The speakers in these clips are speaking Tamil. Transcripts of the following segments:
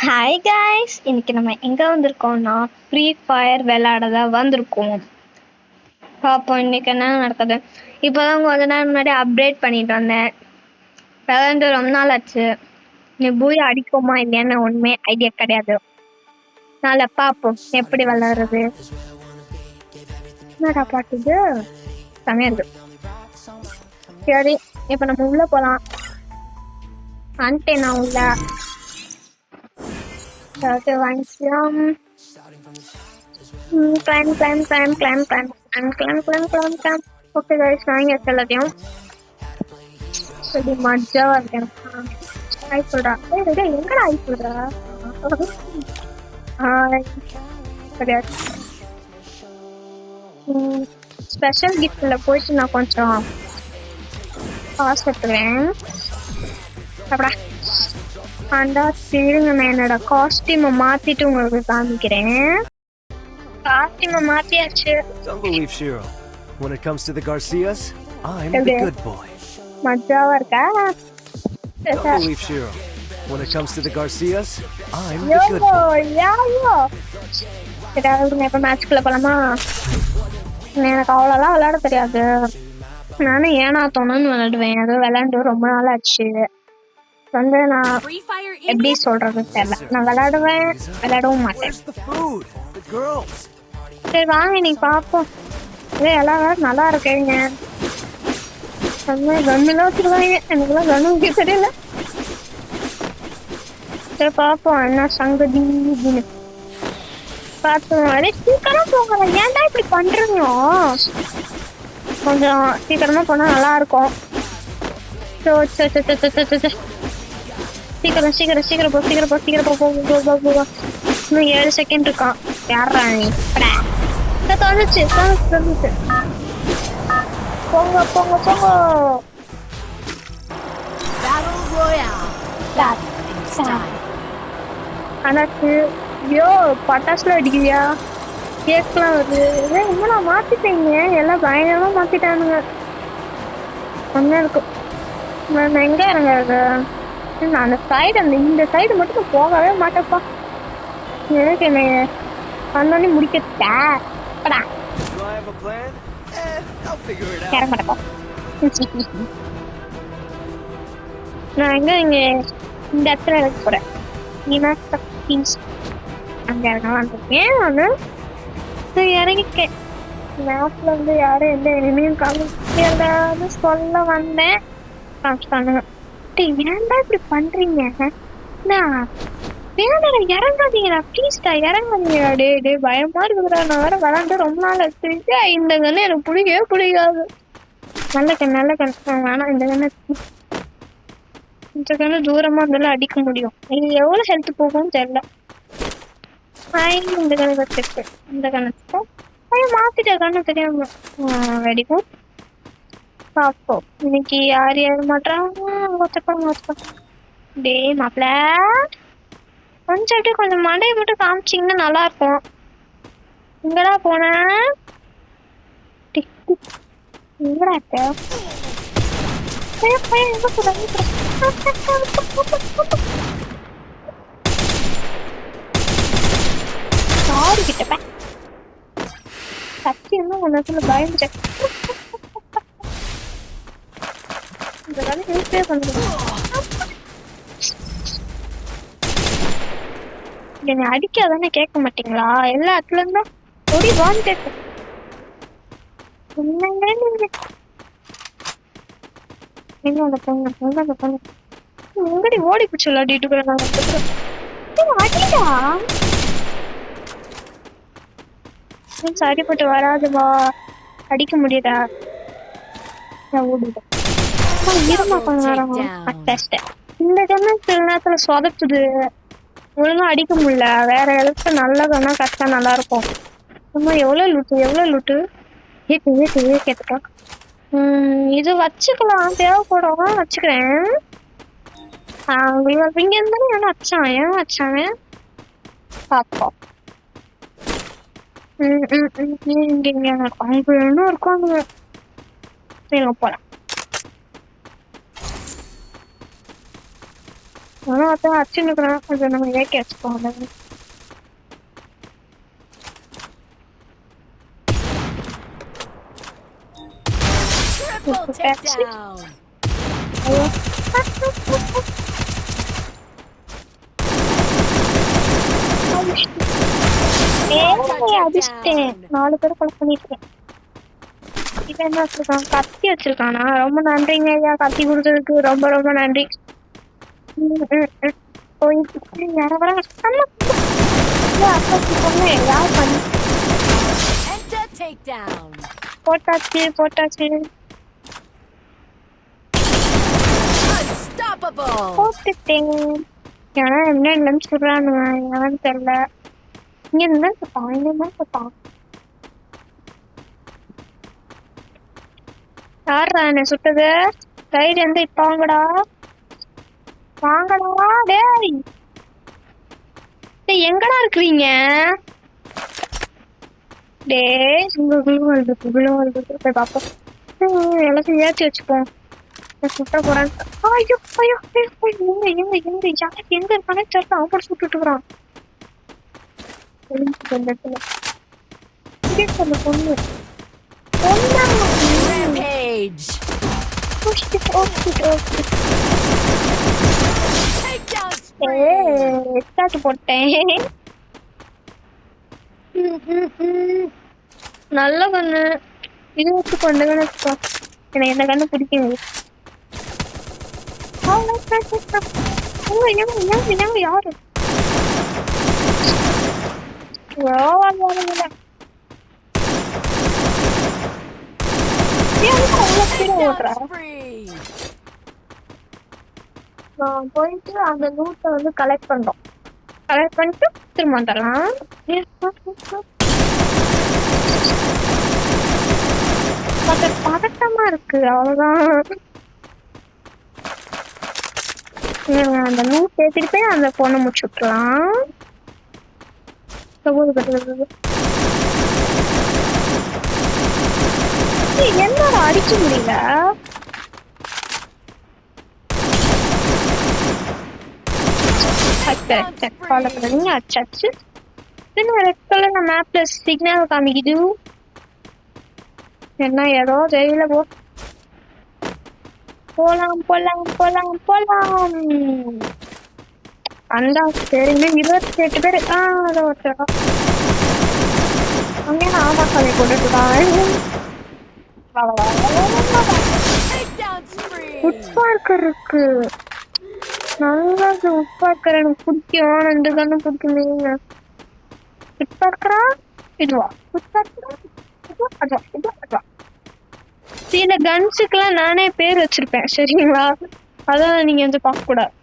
ஹாய் காய்ஸ், இன்னைக்கு நம்ம எங்கே வந்திருக்கோம்னா ஃப்ரீ ஃபயர் விளையாட தான் வந்திருக்கோம். பார்ப்போம் இன்னைக்கு என்ன நடக்குது. இப்போ தான் கொஞ்ச நேரம் முன்னாடி அப்டேட் பண்ணிட்டு வந்தேன். விளையாண்டு ரொம்ப நாள் ஆச்சு. நீ பூயா அடிக்குமா இல்லையான்னு ஒன்றுமே ஐடியா கிடையாது. நாளை பார்ப்போம் எப்படி விளையாடுறது. என்னடா பாட்டுது செமையா இருக்கு. சரி, இப்போ நம்ம உள்ள போகலாம். நான் உள்ள வாங்கிக்கலாம். ஓகே गाइस, வாங்கி எல்லாத்தையும். சரி, மஜாவா இருக்கு. ஹாய் சொல்றா. டேய் எங்கடா ஹாய் சொல்றா? ஹாய். சரியா. ஸ்பெஷல் கிஃப்ட்ல போயிட்டு நான் கொஞ்சம் காசு எடுத்துவேன். அப்படா ஆண்டா சரிங்க, நான் என்னோட காஸ்டியூமை மாத்திட்டு உங்களுக்கு காமிக்கிறேன். காஸ்டியூமை மாத்தியாச்சு. Don't believe Shiro. When it comes to the Garcias, I'm the good boy. மஜாவா இருக்கா? Don't believe Shiro. When it comes to the Garcias, I'm the good boy. சரி, எப்ப மேட்ச்க்குள்ள போலாமா? எனக்கு அவ்வளோலாம் விளையாட தெரியாது. நானும் ஏனா தோணுன்னு விளையாடுவேன். அது விளையாண்டு ரொம்ப நாள் ஆச்சு. வந்து நான் எப்படி சொல்றது தெரியல. நான் விளையாடவும் மாட்டேன். சரி வாங்க இன்னைக்கு பார்ப்போம். எல்லாம் நல்லா இருக்கேங்க. கண்ணுலாம் வச்சிருவாங்க. எனக்குலாம் கண்ணு வைக்க தெரியல. சரி பார்ப்போம் என்ன சங்கதி அப்படின்னு பார்த்தோம். அதே சீக்கிரம் போகல. ஏன்டா இப்படி பண்றீங்க? கொஞ்சம் சீக்கிரமா போனா நல்லா இருக்கும். சீக்கிரம் போ. இன்னும் 7 செகண்ட் இருக்கான். யாரா நீ? தோணுச்சு. போங்க. ஆனாச்சு. ஐயோ பட்டாசுல அடிக்கிறியா? கேக்லாம் வருது. இன்னும் மாத்திட்டீங்க. எல்லாம் பயங்கரமா மாத்திட்டானுங்க. ஒன்னும் இருக்கும். நான் எங்க இறங்குறது? நான் அந்த சைடு இந்த சைடு மட்டும் போகவே மாட்டேப்பா. எனக்கு என்ன வந்தோடனே முடிக்கட்டா மாட்டேப்பா. நான் எங்க இந்த இடத்துல இறக்க போறேன். அங்க இறங்கலான் ஒண்ணு இறங்கிக்கேன். மேப்ல இருந்து யாரும் எந்த இனிமையும் காமிச்சு சொல்ல வந்தேன். காமிச்சிட்டானுங்க. ஏன்டா இப்படி பண்றீங்க? இறங்காதீங்கடா, ப்ளீஸ்டா இறங்காதீங்கடா. டே பயமா இருக்குதுடா. நான் வேற விளாண்டு ரொம்ப நாள் ஆச்சு. இந்த கண்ணு எனக்கு பிடிக்கவே பிடிக்காது. நல்ல கண் வேணாம். இந்த கண்ணு தூரமா இருந்தாலும் அடிக்க முடியும். இது எவ்வளவு ஹெல்த் போகும்னு தெரியல. இந்த கண்ணு வச்சிருக்கு. இந்த கண்ணு மாத்திட்ட கண்ணு தெரியாம வெடிக்கும். பாப்போம் இன்னைக்கு யார் மாட்டாங்க. டே மாப்பிள கொஞ்சம் அப்படியே கொஞ்சம் மண்டையை போட்டு காமிச்சிங்கன்னா நல்லா இருக்கும். எங்கடா போன? எங்கடா சாரி கிட்டப்ப சத்தியமா உனக்குள்ள பயந்துட்டேன். என்ன அடிக்காதானே கேட்க மாட்டீங்களா? எல்லா இடத்துல இருந்தும் ஒடி வான்னு கேட்கும். எங்கடி ஓடி பிடிச்சு விளையாடிட்டு அடிடா. சரிப்பட்டு வராதுவா, அடிக்க முடியாதா? ஓடிடும். இந்த கண்ணு சில நேரத்துல சொதப்புது. ஒழுங்கா அடிக்க முடியல. வேற இடத்துல நல்ல கண்ணா கஷ்டம் நல்லா இருக்கும். எவ்வளவு லூட்டு கேட்டுக்கா. இது வச்சுக்கலாம், தேவைப்படும் வச்சுக்கிறேன். இங்க இருந்தாலும் ஏன் வச்சாங்க பாப்போம். அங்க என்ன இருக்கும் போலாம். ஆனா அதான் அடிச்சுன்னுக்குறேன். கொஞ்சம் நம்ம ஏக்கி வச்சுப்போம். அதை Triple takedown. ஐயோ அடிச்சிட்டேன். 4 பேர் கொலை பண்ணிருக்கேன். இவன் என்ன வச்சிருக்கான்? கத்தி வச்சிருக்கானா? ரொம்ப நன்றிங்க ஐயா, கத்தி கொடுத்ததுக்கு ரொம்ப ரொம்ப நன்றி. யார வர யார் பண்ணி Enter takedown. போட்டாச்சு போட்டாச்சு Unstoppable. போட்டுட்டேன். ஏன்னா என்ன இல்லைன்னு சொல்றானுங்க, ஏன்னு தெரியல. இங்க இருந்தா சுட்டான், இங்க இருந்தா சுட்டான். யாரா என்ன சுட்டது? ரைடு வந்து இப்ப வாங்கடா வாங்கடா. டேய் எங்கடா இருக்கிறீங்க? டேய் போய் பாப்போம். எல்லாத்தையும் ஏற்றி வச்சுப்போம். சுட்ட போறேன். ஐயோ ஐயோ எங்க எங்க எங்க யார் எங்க இருக்கானே தெரியல. அவன் சுட்டுட்டு இருக்கிறான். பொண்ணு Rampage. Takedown spree. போட்டேன். நல்ல கண்ணு இது வச்சு கொண்டு வச்சுக்கோ. எனக்கு என்ன கண்ணு பிடிக்கும். யாரு போயிட்டு அந்த லூட்டை வந்து கலெக்ட் பண்றோம். கலெக்ட் பண்ணிட்டு திரும்ப வந்துடலாம். பதட்டமா இருக்கு, அவ்வளவுதான். அந்த லூட் ஏத்திட்டு போய் அந்த பொண்ணை முடிச்சு விட்டுலாம். என்னோட அடிக்க முடியல. நீங்க அச்சாச்சு. மேப்ல சிக்னல் காமிக்குது. என்ன ஏதோ தெரியல. போலாம் போலாம் போலாம் போலாம். அந்த சரிங்க 28 பேரு. அதை ஒருத்தரா அங்கே ஆமா கதை போட்டுட்டு உட்பார்க்கர் இருக்கு. நல்லது உட்பார்க்கர் எனக்கு பிடிக்கும். 2 கண்ணு பிடிக்குமே. உட்பார்க்கரா இதுவா உட்பார்க்கரா இதுவா அதுவா இதுவா அதுவா. சில கன்ஸுக்கெல்லாம் நானே பேர் வச்சிருப்பேன் சரிங்களா. அதான் நீங்க வந்து பார்க்க கூடாது.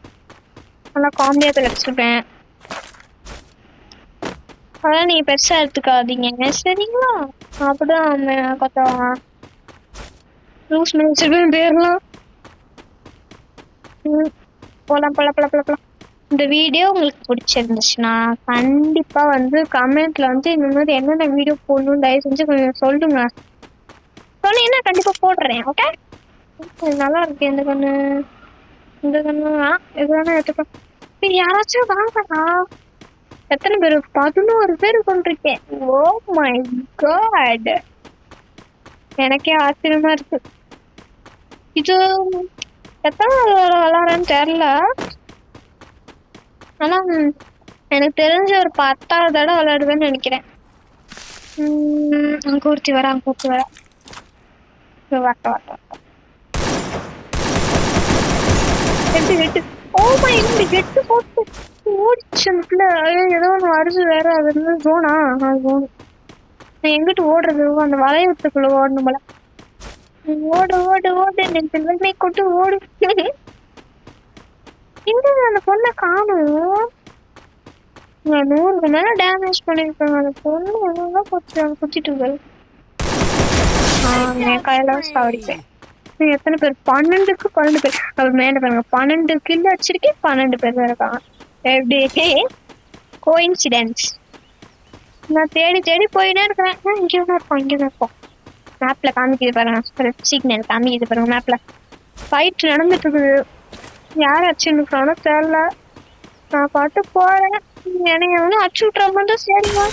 நல்லா காமெடியா பேர் வச்சிருப்பேன். அதான் நீங்க பெருசா எடுத்துக்காதீங்க சரிங்களா. அப்படிதான் கொஞ்சம் லூஸ் பண்ணி வச்சிருப்பேன் பேர்லாம். போலாம் போலாம் போலாம் போலாம் போலாம். இந்த வீடியோ உங்களுக்கு பிடிச்சிருந்துச்சுன்னா கண்டிப்பா வந்து கமெண்ட்ல வந்து இந்த மாதிரி என்னென்ன வீடியோ போடணும் தயவு செஞ்சு கொஞ்சம் சொல்லுங்க. சொன்னீங்கன்னா கண்டிப்பா போடுறேன். ஓகே நல்லா இருக்கு. இந்த கண்ணு இந்த கண்ணு இதுதானே எடுத்துக்கோ. யாராச்சும் வாங்கடா. எத்தனை பேரு? 11 பேர் கொண்டிருக்கேன். ஓ மை காட், எனக்கே ஆச்சரியமா இருக்கு. இது எத்தனை விளாடுறேன்னு தெரியல. ஆனா எனக்கு தெரிஞ்ச ஒரு 10வது தடவை விளையாடுவேன்னு நினைக்கிறேன். அங்க ஒருத்தி வர அங்க ஒருத்தி வர வாட்ட வாட்ட எட்டு. ஓ மை எட்டு போட்டு ஓடிச்சுல. ஏதோ ஒன்று வருது வேற. அது வந்து ஜோனா ஜோனு. நான் எங்கிட்டு ஓடுறது? அந்த வளையத்துக்குள்ள ஓடணும் போல. ஓடு ஓடு ஓடு நெல்லை கொண்டு ஓடு. எங்க அந்த பொண்ணை காணும். 100க்கு மேல டேமேஜ் பண்ணிருக்காங்க. அந்த பொண்ணு எல்லாம் குச்சிட்டு இருக்காரு. கையில சாவடிப்பேன். எத்தனை பேர்? 12க்கு 12 பேர். அவர் மேல பாருங்க 12 கில் வச்சிருக்கேன். 12 பேர் தான் இருக்காங்க. எப்படி கோஇன்சிடென்ஸ். நான் தேடி தேடி போயிட்டே இருக்கிறேன். இங்கதான் இருப்போம் இங்கதான் இருப்போம். மேப்ல காமிக்குது பாருங்க. சிக்னல் காமிக்குது பாருங்க மேப்ல. ஃபைட் நடந்துட்டு இருக்குது. யார் அச்சுன்னு தெரியல. நான் பாட்டு போறேன். என்னைய வந்து அச்சு விட்டுற மட்டும் சரிமா.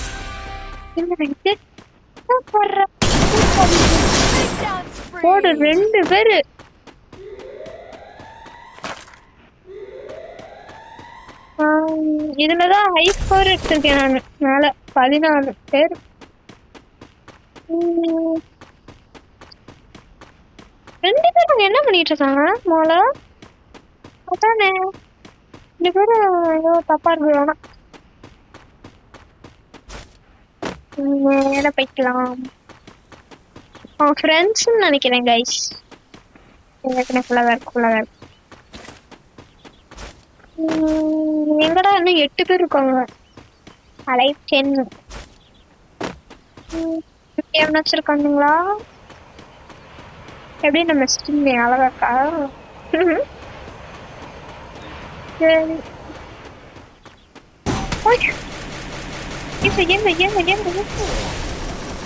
Takedown போடு spree. 2 பேரு. இதுலதான் ஹை ஸ்கோர் எடுத்திருக்கேன் நான். மேல 14 பேர். 2 பேரும் என்ன பண்ணிட்டு இருக்காங்க மோள? அதானே 2 பேரும் ஏதோ தப்பா இருக்கு. வேணா மேல போய்க்கலாம். ஃப்ரெண்ட்ஸ்ன்னு நினைக்கிறேன் கைஸ். எனக்கு ஃபுல்லாக இருக்கு. எங்கடா இன்னும் 8 பேர் இருக்காங்க. அலைவ் 10. எவனாச்சும் இருக்கானுங்களா? எப்படி நம்ம ஸ்கின் அழகா இருக்கா? சரி.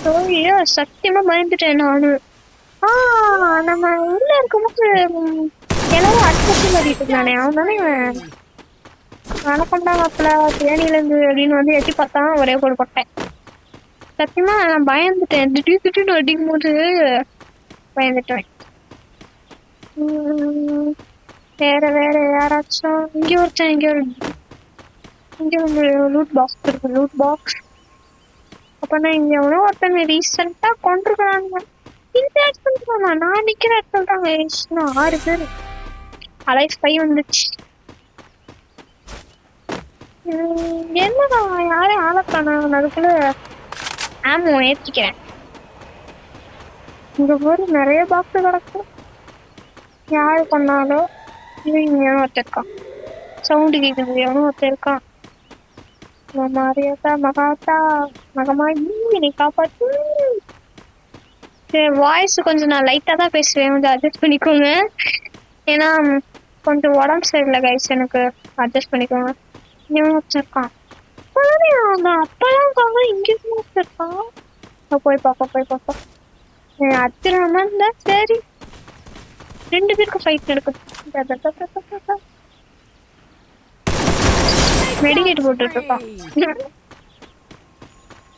ஐயோ சத்தியமா பயந்துட்டேன் நானு. நம்ம உள்ள இருக்கும்போது எல்லாரும் அடிச்சு மாட்டிட்டு இருந்தானே அவன் தானே. வணக்கம்டா மாப்பிள்ள தேனியிலேருந்து அப்படின்னு வந்து எட்டி பார்த்தான். ஒரே போடு போட்டேன். சத்தியமா நான் பயந்துட்டேன். திடீர்னு அடிக்கும் போது பயந்துட்டேன். வேற யாராச்சும் இங்கே ஒருத்தன் இங்கே ஒரு லூட் பாக்ஸ் இருக்கு. லூட் பாக்ஸ் அப்பனா இங்க எவ்வளோ ஒருத்தங்க ரீசெண்டா கொண்டிருக்காங்க. இந்த இடத்துல நான் நிக்கிற இடத்துல தாங்க 6 பேர். அலைஸ் 5 வந்துச்சு. என்னடா யாரையும் ஆளக்கான அதுக்குள்ள ஆமோ ஏற்றிக்கிறேன். இங்க போற நிறைய பாக்ஸ் கிடக்கும். யாரு பண்ணாலும் இவன் எவனோ ஒருத்தர் இருக்கான். சவுண்டு கேட்குது. எவனோ ஒருத்தர் இருக்கான். மாரியாத்தா மகமா நீ காப்பாத்து. சரி வாய்ஸ் கொஞ்சம் நான் லைட்டா தான் பேசுவேன். கொஞ்சம் அட்ஜஸ்ட் பண்ணிக்கோங்க. ஏன்னா கொஞ்சம் உடம்பு சரியில்லை கைஸ். எனக்கு அட்ஜஸ்ட் பண்ணிக்கோங்க. இவன் வச்சிருக்கான். அப்பெல்லாம் இங்க வச்சிருக்கான். போய் பார்ப்போம். அத்திரமா இருந்தா சரி. 2 பேருக்கு ஃபைட் நடக்குது. மெடிக்கேட் போட்டுட்டு இருக்கான்.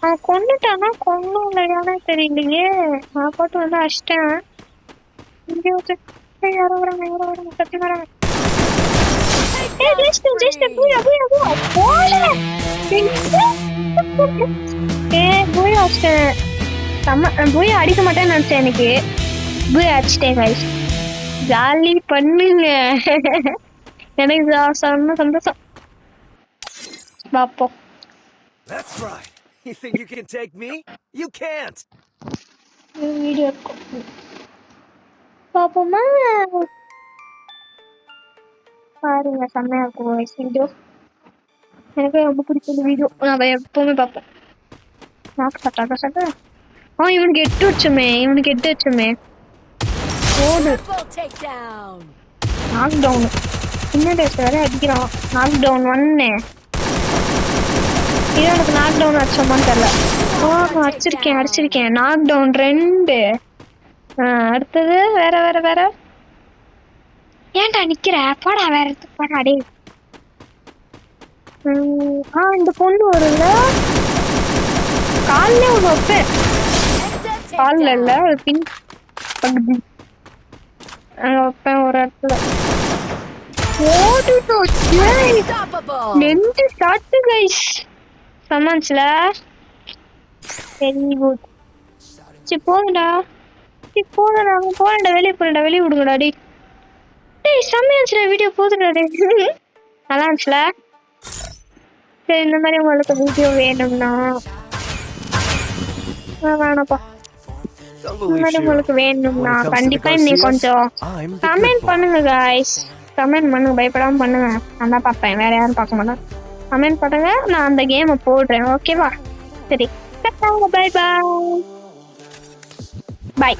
அவன் கொண்டுட்டானா கொண்டு இல்லையானே தெரியலையே. நான் பாட்டு வந்து அடிச்சிட்டேன். இங்கே யாரோ வராங்க சத்தி வராங்க. போய் அடிக்க மாட்டேன்னு நினைச்சேன். எனக்கு போய் அடிச்சிட்டேன் கைஸ். ஜாலி பண்ணுங்க. எனக்கு சந்தோஷம். பாப்போம். That's right. You think you can take me? You can't. Video இருக்கும் பாப்போமா? பாருங்க செம்மையா இருக்கும் வீடியோ. எனக்கு ரொம்ப பிடிச்ச வீடியோ. நான் எப்பவுமே பார்ப்பேன். இவனுக்கு 8 வச்சுமே. ஓடு. Knock down. பின்னாடி வேற அடிக்கிறான். Knock down 1. இது எனக்கு நாக் டவுன் அடிச்சோமான்னு தெரியல. அடிச்சிருக்கேன். Knock down 2. அடுத்தது வேற ஏன்டா நிக்கிற? போடா வேற இடத்துக்கு போடா. டே இந்த பொண்ணு வரும்ல. கால்ல ஒன்று வைப்பேன். காலில் இல்லை பின் பகுதி வைப்பேன் ஒரு இடத்துல. நெஞ்சு சாட்டு கைஸ். சமாளிச்சுல. Very good. சரி போங்கடா. வெளியே விடுங்கடா. டேய் செம்மையாச்சுல வீடியோ. போதுடா. நல்லா இருந்துச்சுல. சரி இந்த மாதிரி உங்களுக்கு வீடியோ வேணும்னா வேணாப்பா. இந்த மாதிரி உங்களுக்கு வேணும்னா கண்டிப்பா நீ கொஞ்சம் கமெண்ட் பண்ணுங்க கைஸ். கமெண்ட் பண்ணுங்க. பயப்படாம பண்ணுங்க. நான் தான் பார்ப்பேன். வேற யாரும் பார்க்க மாட்டேன். கமெண்ட் பண்ணுங்க. நான் அந்த கேமை போடுறேன். ஓகேவா? சரி. பை.